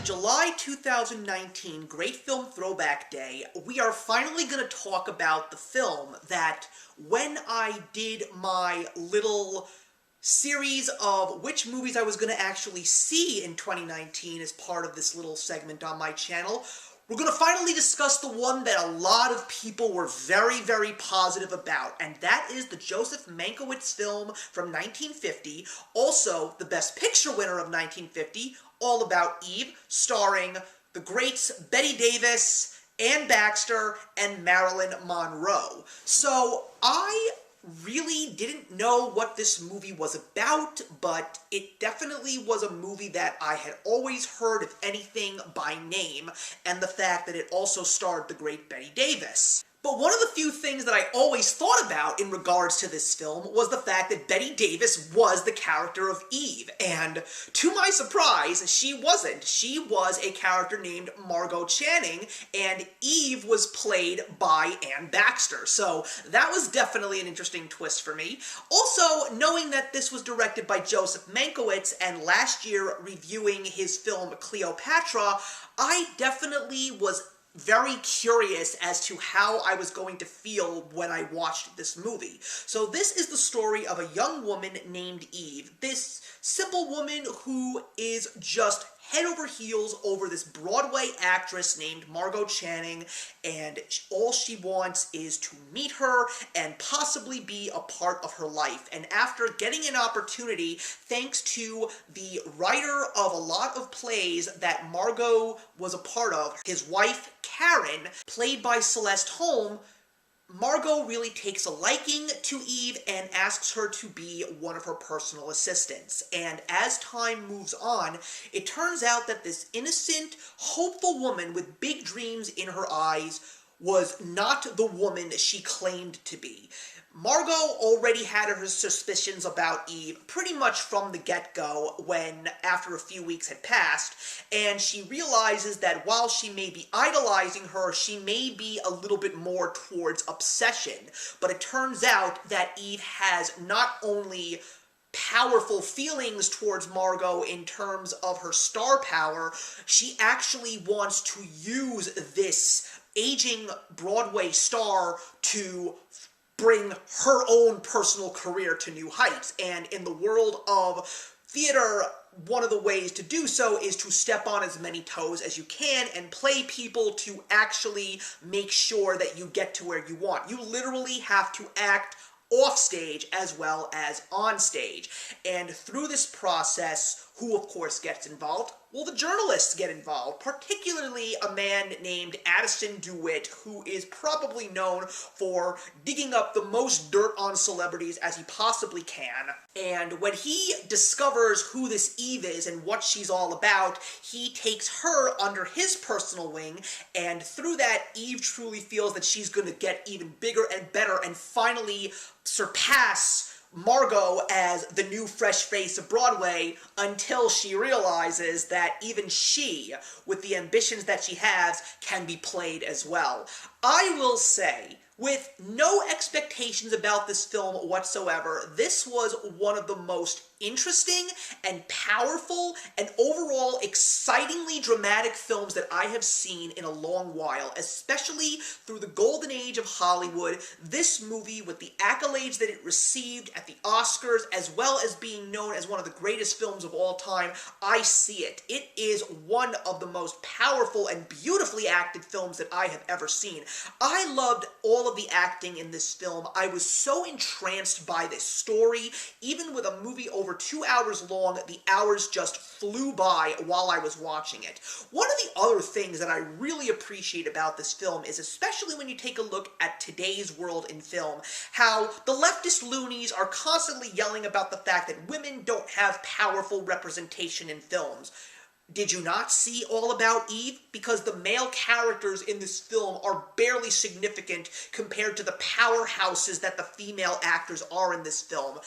July 2019 Great Film Throwback Day, we are finally going to talk about the film that, when I did my little series of which movies I was going to actually see in 2019 as part of this little segment on my channel, we're going to finally discuss the one that a lot of people were very, very positive about, and that is the Joseph Mankiewicz film from 1950, also the Best Picture winner of 1950, All About Eve, starring the greats Bette Davis, Anne Baxter, and Marilyn Monroe. So I really didn't know what this movie was about, but it definitely was a movie that I had always heard, if anything, by name, and the fact that it also starred the great Bette Davis. But one of the few things that I always thought about in regards to this film was the fact that Bette Davis was the character of Eve, and to my surprise, she wasn't. She was a character named Margot Channing, and Eve was played by Anne Baxter, so that was definitely an interesting twist for me. Also, knowing that this was directed by Joseph Mankiewicz, and last year reviewing his film Cleopatra, I definitely was very curious as to how I was going to feel when I watched this movie. So this is the story of a young woman named Eve, this simple woman who is just head over heels over this Broadway actress named Margot Channing, and all she wants is to meet her and possibly be a part of her life. And after getting an opportunity, thanks to the writer of a lot of plays that Margot was a part of, his wife, Karen, played by Celeste Holm, Margot really takes a liking to Eve and asks her to be one of her personal assistants. And as time moves on, it turns out that this innocent, hopeful woman with big dreams in her eyes was not the woman she claimed to be. Margot already had her suspicions about Eve pretty much from the get-go when, after a few weeks had passed, and she realizes that while she may be idolizing her, she may be a little bit more towards obsession. But it turns out that Eve has not only powerful feelings towards Margot in terms of her star power, she actually wants to use this aging Broadway star to bring her own personal career to new heights. And in the world of theater, one of the ways to do so is to step on as many toes as you can and play people to actually make sure that you get to where you want. You literally have to act off stage as well as on stage. And through this process, who of course gets involved? Well, the journalists get involved, particularly a man named Addison DeWitt, who is probably known for digging up the most dirt on celebrities as he possibly can. And when he discovers who this Eve is and what she's all about, he takes her under his personal wing, and through that, Eve truly feels that she's going to get even bigger and better and finally surpass Margot as the new fresh face of Broadway, until she realizes that even she, with the ambitions that she has, can be played as well. I will say, with no expectations about this film whatsoever, this was one of the most interesting and powerful and overall excitingly dramatic films that I have seen in a long while, especially through the golden age of Hollywood. This movie, with the accolades that it received at the Oscars, as well as being known as one of the greatest films of all time, I see it. It is one of the most powerful and beautifully acted films that I have ever seen. I loved all of the acting in this film. I was so entranced by this story. Even with a movie over 2 hours long, the hours just flew by while I was watching it. One of the other things that I really appreciate about this film is, especially when you take a look at today's world in film, how the leftist loonies are constantly yelling about the fact that women don't have powerful representation in films. Did you not see All About Eve? Because the male characters in this film are barely significant compared to the powerhouses that the female actors are in this film.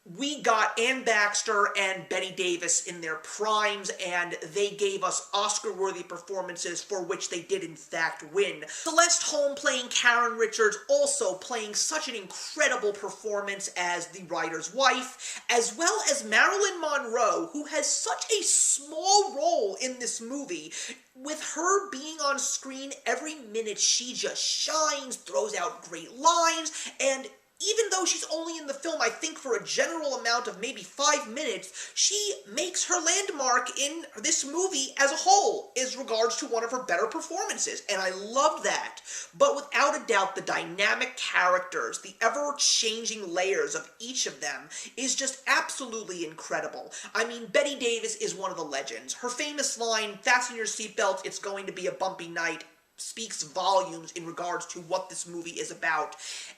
we got Anne Baxter and Bette Davis in their primes, and they gave us Oscar-worthy performances for which they did in fact win. Celeste Holm playing Karen Richards, also playing such an incredible performance as the writer's wife, as well as Marilyn Monroe, who has such a small role in this movie. With her being on screen every minute, she just shines, throws out great lines, and even though she's only in the film, I think, for a general amount of maybe 5 minutes, she makes her landmark in this movie as a whole, as regards to one of her better performances, and I love that. But without a doubt, the dynamic characters, the ever-changing layers of each of them, is just absolutely incredible. I mean, Bette Davis is one of the legends. Her famous line, "Fasten your seatbelt, it's going to be a bumpy night," speaks volumes in regards to what this movie is about.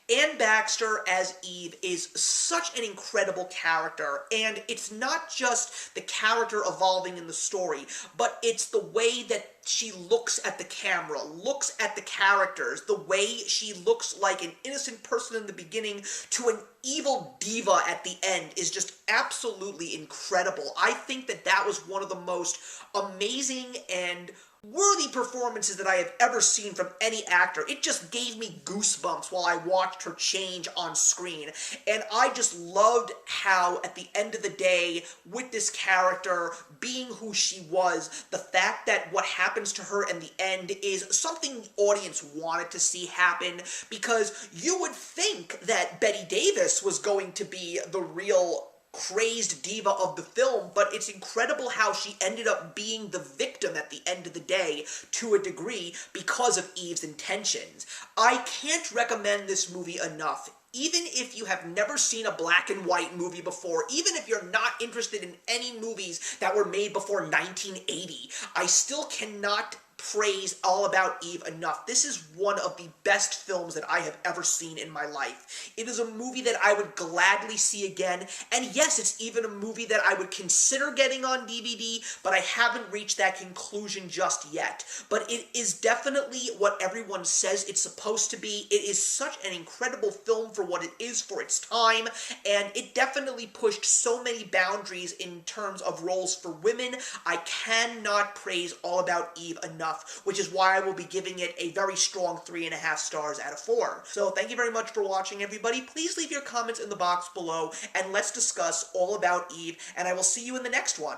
Anne Baxter as Eve is such an incredible character, and it's not just the character evolving in the story, but it's the way that she looks at the camera, looks at the characters, the way she looks like an innocent person in the beginning to an evil diva at the end is just absolutely incredible. I think that that was one of the most amazing and worthy performances that I have ever seen from any actor. It just gave me goosebumps while I watched her change on screen, and I just loved how, at the end of the day, with this character being who she was, the fact that what happens to her in the end is something the audience wanted to see happen, because you would think that Bette Davis was going to be the real crazed diva of the film, but it's incredible how she ended up being the victim at the end of the day, to a degree, because of Eve's intentions. I can't recommend this movie enough. Even if you have never seen a black and white movie before, even if you're not interested in any movies that were made before 1980, I still cannot praise All About Eve enough. This is one of the best films that I have ever seen in my life. It is a movie that I would gladly see again, and yes, it's even a movie that I would consider getting on DVD, but I haven't reached that conclusion just yet. But it is definitely what everyone says it's supposed to be. It is such an incredible film for what it is for its time, and it definitely pushed so many boundaries in terms of roles for women. I cannot praise All About Eve enough, which is why I will be giving it a very strong 3.5 stars out of 4. So thank you very much for watching, everybody. Please leave your comments in the box below, and let's discuss All About Eve, and I will see you in the next one.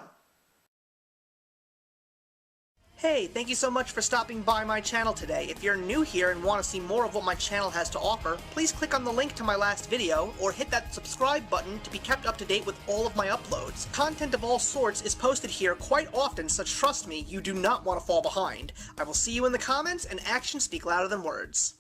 Hey, thank you so much for stopping by my channel today. If you're new here and want to see more of what my channel has to offer, please click on the link to my last video, or hit that subscribe button to be kept up to date with all of my uploads. Content of all sorts is posted here quite often, so trust me, you do not want to fall behind. I will see you in the comments, and actions speak louder than words.